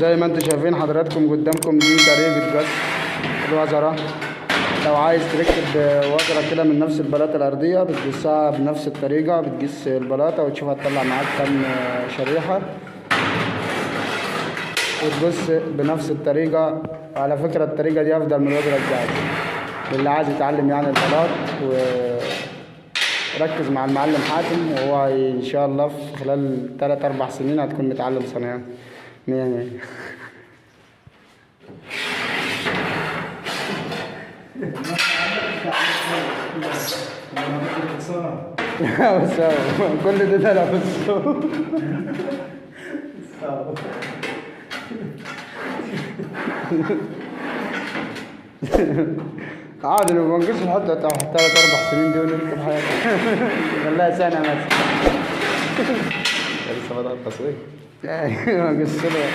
زي ما انتم شايفين حضراتكم قدامكم دي طريقة قص الوزرة. لو عايز تركب وزرة كده من نفس البلاطة الأرضية بتقصها بنفس الطريقة، بتقيس البلاطة وتشوف هتطلع معاك كام شريحة وتقص بنفس الطريقة. وعلى فكرة الطريقة دي أفضل من الوزرة الجاهزة اللي عايز يتعلم يعني البلاط. وركز مع المعلم حاتم وهو إن شاء الله في خلال 3-4 سنين هتكون متعلم صنايعي 100. بس كل ده لا بس عادي لو ما نقصش نحط 3-4 سنين دي ونركب حياتنا. خليها سنة مثلا. لسه بدأ التصوير. ايوه قص له.